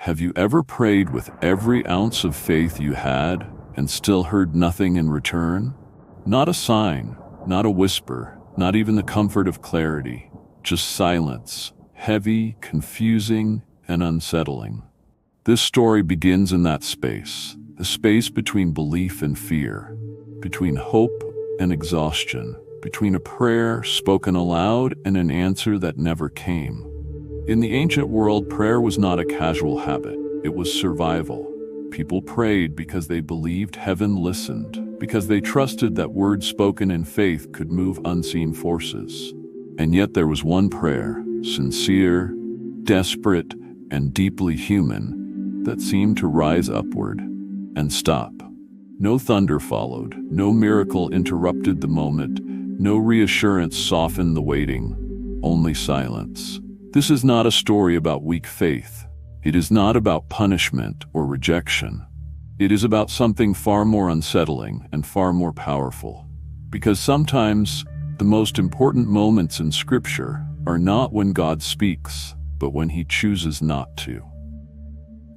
Have you ever prayed with every ounce of faith you had and still heard nothing in return? Not a sign, not a whisper, not even the comfort of clarity, just silence, heavy, confusing, and unsettling. This story begins in that space, the space between belief and fear, between hope and exhaustion, between a prayer spoken aloud and an answer that never came. In the ancient world, prayer was not a casual habit. It was survival. People prayed because they believed heaven listened, because they trusted that words spoken in faith could move unseen forces. And yet there was one prayer, sincere, desperate, and deeply human, that seemed to rise upward and stop. No thunder followed, no miracle interrupted the moment, no reassurance softened the waiting, only silence. This is not a story about weak faith. It is not about punishment or rejection. It is about something far more unsettling and far more powerful. Because sometimes the most important moments in Scripture are not when God speaks, but when He chooses not to.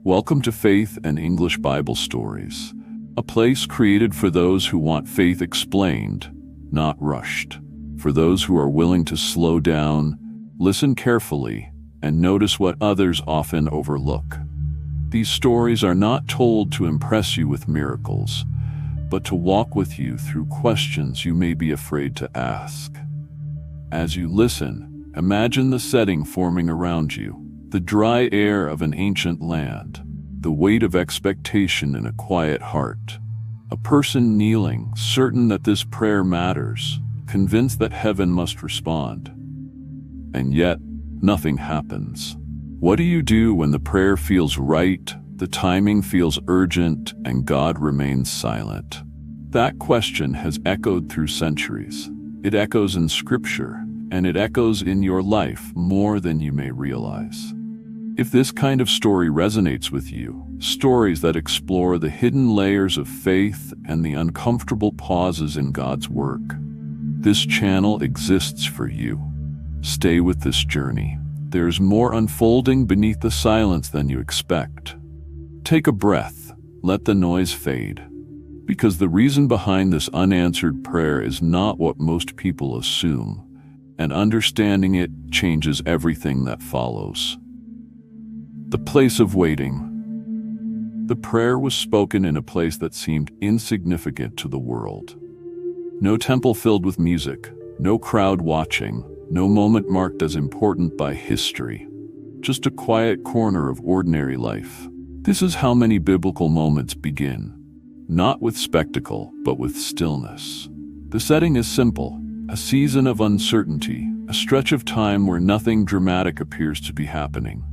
Welcome to Faith and English Bible Stories, a place created for those who want faith explained, not rushed. For those who are willing to slow down, listen carefully, and notice what others often overlook. These stories are not told to impress you with miracles, but to walk with you through questions you may be afraid to ask. As you listen, imagine the setting forming around you, the dry air of an ancient land, the weight of expectation in a quiet heart, a person kneeling, certain that this prayer matters, convinced that heaven must respond. And yet, nothing happens. What do you do when the prayer feels right, the timing feels urgent, and God remains silent? That question has echoed through centuries. It echoes in Scripture, and it echoes in your life more than you may realize. If this kind of story resonates with you, stories that explore the hidden layers of faith and the uncomfortable pauses in God's work, this channel exists for you. Stay with this journey. There's more unfolding beneath the silence than you expect. Take a breath, let the noise fade. Because the reason behind this unanswered prayer is not what most people assume, and understanding it changes everything that follows. The place of waiting. The prayer was spoken in a place that seemed insignificant to the world. No temple filled with music, no crowd watching, no moment marked as important by history, just a quiet corner of ordinary life. This is how many biblical moments begin, not with spectacle, but with stillness. The setting is simple, a season of uncertainty, a stretch of time where nothing dramatic appears to be happening.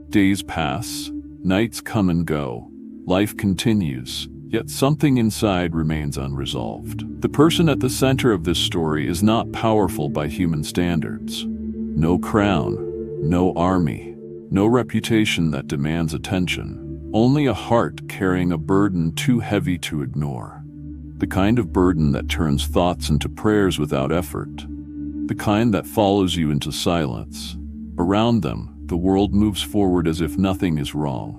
Days pass, nights come and go, life continues, yet something inside remains unresolved. The person at the center of this story is not powerful by human standards. No crown, no army, no reputation that demands attention. Only a heart carrying a burden too heavy to ignore. The kind of burden that turns thoughts into prayers without effort. The kind that follows you into silence. Around them, the world moves forward as if nothing is wrong.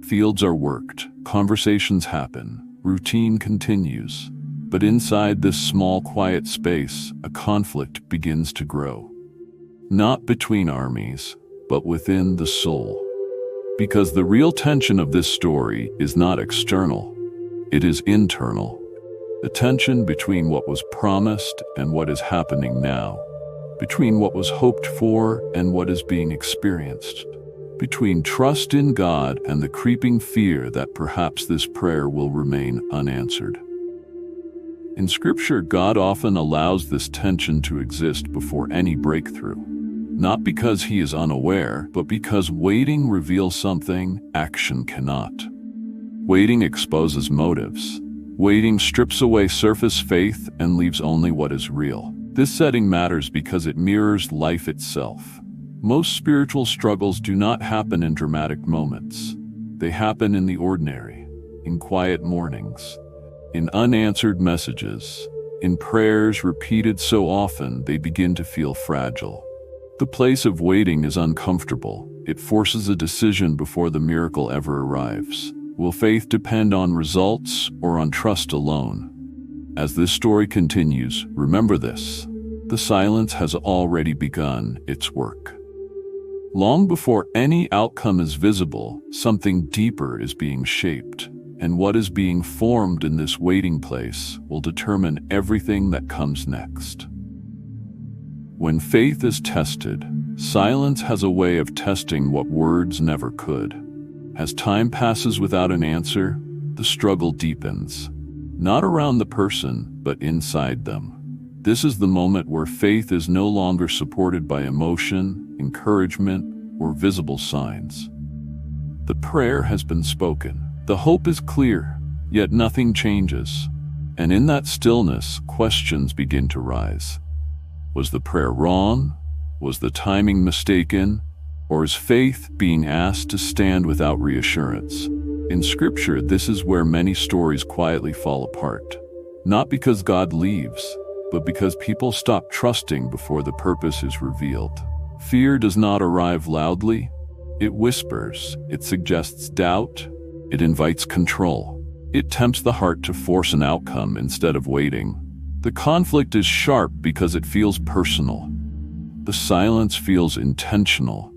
Fields are worked, conversations happen, routine continues. But inside this small, quiet space, a conflict begins to grow. Not between armies, but within the soul. Because the real tension of this story is not external, it is internal. The tension between what was promised and what is happening now. Between what was hoped for and what is being experienced. Between trust in God and the creeping fear that perhaps this prayer will remain unanswered. In Scripture, God often allows this tension to exist before any breakthrough. Not because He is unaware, but because waiting reveals something action cannot. Waiting exposes motives. Waiting strips away surface faith and leaves only what is real. This setting matters because it mirrors life itself. Most spiritual struggles do not happen in dramatic moments. They happen in the ordinary, in quiet mornings, in unanswered messages, in prayers repeated so often they begin to feel fragile. The place of waiting is uncomfortable. It forces a decision before the miracle ever arrives. Will faith depend on results or on trust alone? As this story continues, remember this: the silence has already begun its work. Long before any outcome is visible, something deeper is being shaped, and what is being formed in this waiting place will determine everything that comes next. When faith is tested, silence has a way of testing what words never could. As time passes without an answer, the struggle deepens, not around the person, but inside them. This is the moment where faith is no longer supported by emotion, encouragement, or visible signs. The prayer has been spoken. The hope is clear, yet nothing changes. And in that stillness, questions begin to rise. Was the prayer wrong? Was the timing mistaken? Or is faith being asked to stand without reassurance? In Scripture, this is where many stories quietly fall apart. Not because God leaves, but because people stop trusting before the purpose is revealed. Fear does not arrive loudly. It whispers, it suggests doubt, it invites control. It tempts the heart to force an outcome instead of waiting. The conflict is sharp because it feels personal. The silence feels intentional.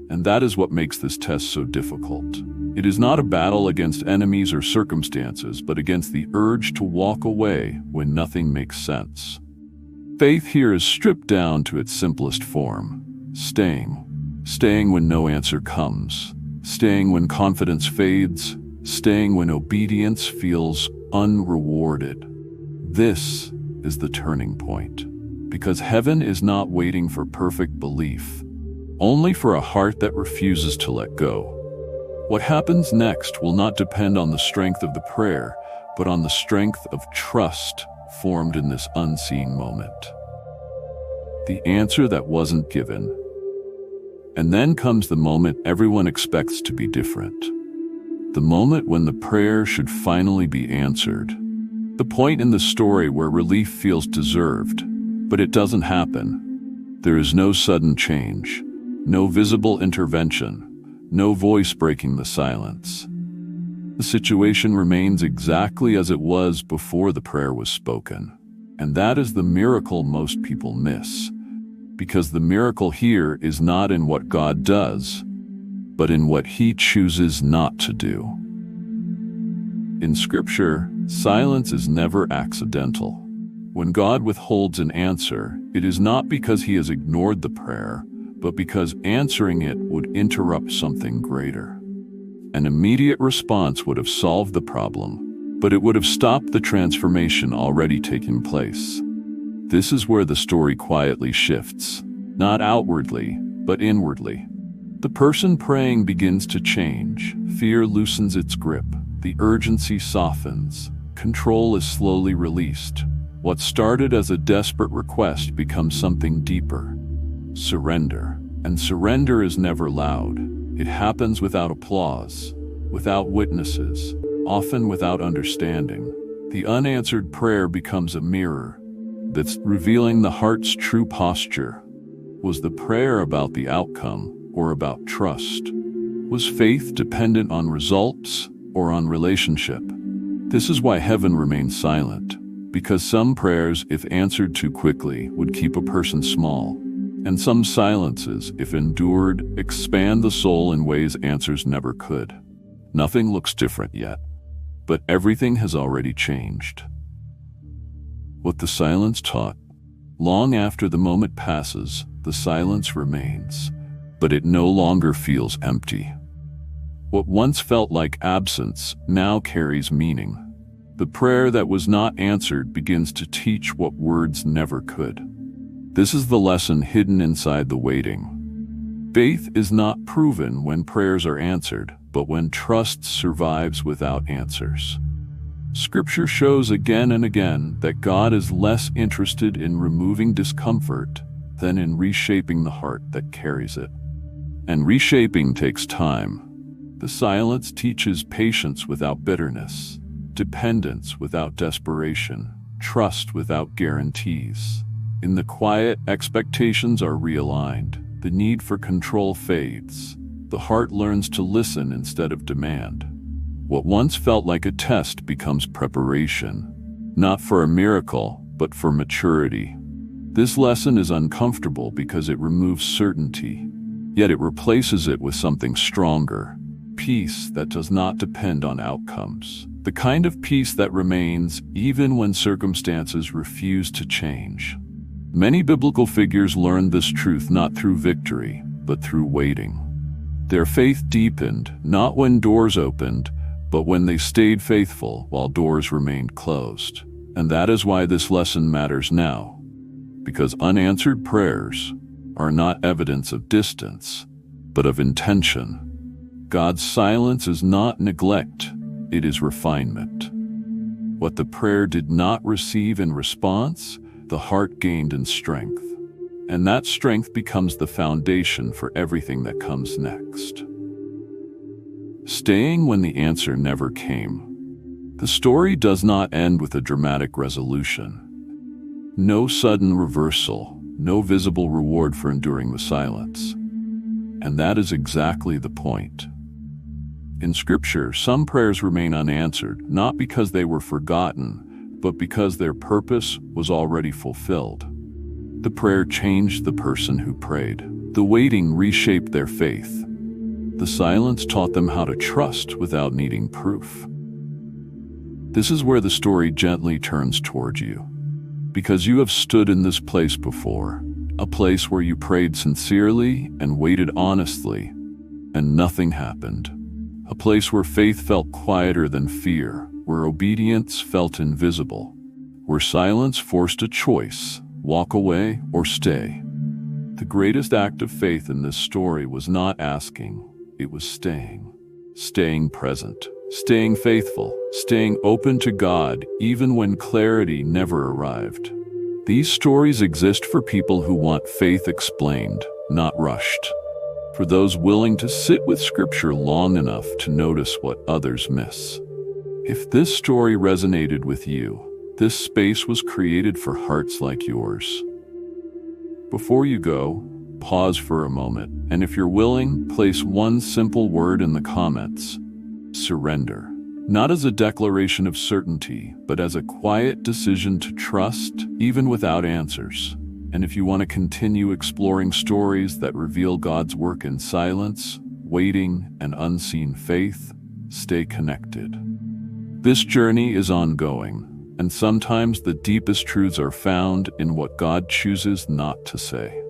And that is what makes this test so difficult. It is not a battle against enemies or circumstances, but against the urge to walk away when nothing makes sense. Faith here is stripped down to its simplest form: staying. Staying when no answer comes. Staying when confidence fades. Staying when obedience feels unrewarded. This is the turning point. Because heaven is not waiting for perfect belief, only for a heart that refuses to let go. What happens next will not depend on the strength of the prayer, but on the strength of trust formed in this unseen moment. The answer that wasn't given. And then comes the moment everyone expects to be different. The moment when the prayer should finally be answered. The point in the story where relief feels deserved, but it doesn't happen. There is no sudden change, no visible intervention, no voice breaking the silence. The situation remains exactly as it was before the prayer was spoken. And that is the miracle most people miss. Because the miracle here is not in what God does, but in what He chooses not to do. In Scripture, silence is never accidental. When God withholds an answer, it is not because He has ignored the prayer, but because answering it would interrupt something greater. An immediate response would have solved the problem, but it would have stopped the transformation already taking place. This is where the story quietly shifts, not outwardly, but inwardly. The person praying begins to change. Fear loosens its grip. The urgency softens. Control is slowly released. What started as a desperate request becomes something deeper: surrender. And surrender is never loud. It happens without applause, without witnesses, often without understanding. The unanswered prayer becomes a mirror that's revealing the heart's true posture. Was the prayer about the outcome or about trust? Was faith dependent on results or on relationship? This is why heaven remains silent, because some prayers, if answered too quickly, would keep a person small, and some silences, if endured, expand the soul in ways answers never could. Nothing looks different yet, but everything has already changed. What the silence taught: long after the moment passes, the silence remains, but it no longer feels empty. What once felt like absence now carries meaning. The prayer that was not answered begins to teach what words never could. This is the lesson hidden inside the waiting. Faith is not proven when prayers are answered, but when trust survives without answers. Scripture shows again and again that God is less interested in removing discomfort than in reshaping the heart that carries it. And reshaping takes time. The silence teaches patience without bitterness, dependence without desperation, trust without guarantees. In the quiet, expectations are realigned. The need for control fades. The heart learns to listen instead of demand. What once felt like a test becomes preparation, not for a miracle, but for maturity. This lesson is uncomfortable because it removes certainty, yet it replaces it with something stronger, peace that does not depend on outcomes. The kind of peace that remains even when circumstances refuse to change. Many biblical figures learned this truth not through victory, but through waiting. Their faith deepened, not when doors opened, but when they stayed faithful while doors remained closed. And that is why this lesson matters now, because unanswered prayers are not evidence of distance, but of intention. God's silence is not neglect, it is refinement. What the prayer did not receive in response, the heart gained in strength. And that strength becomes the foundation for everything that comes next. Staying when the answer never came. The story does not end with a dramatic resolution. No sudden reversal, no visible reward for enduring the silence. And that is exactly the point. In Scripture, some prayers remain unanswered, not because they were forgotten, but because their purpose was already fulfilled. The prayer changed the person who prayed. The waiting reshaped their faith. The silence taught them how to trust without needing proof. This is where the story gently turns toward you. Because you have stood in this place before, a place where you prayed sincerely and waited honestly, and nothing happened. A place where faith felt quieter than fear, where obedience felt invisible, where silence forced a choice, walk away or stay. The greatest act of faith in this story was not asking, it was staying. Staying present, staying faithful, staying open to God even when clarity never arrived. These stories exist for people who want faith explained, not rushed. For those willing to sit with Scripture long enough to notice what others miss. If this story resonated with you, this space was created for hearts like yours. Before you go, pause for a moment, and if you're willing, place one simple word in the comments: surrender. Not as a declaration of certainty, but as a quiet decision to trust, even without answers. And if you want to continue exploring stories that reveal God's work in silence, waiting, and unseen faith, stay connected. This journey is ongoing, and sometimes the deepest truths are found in what God chooses not to say.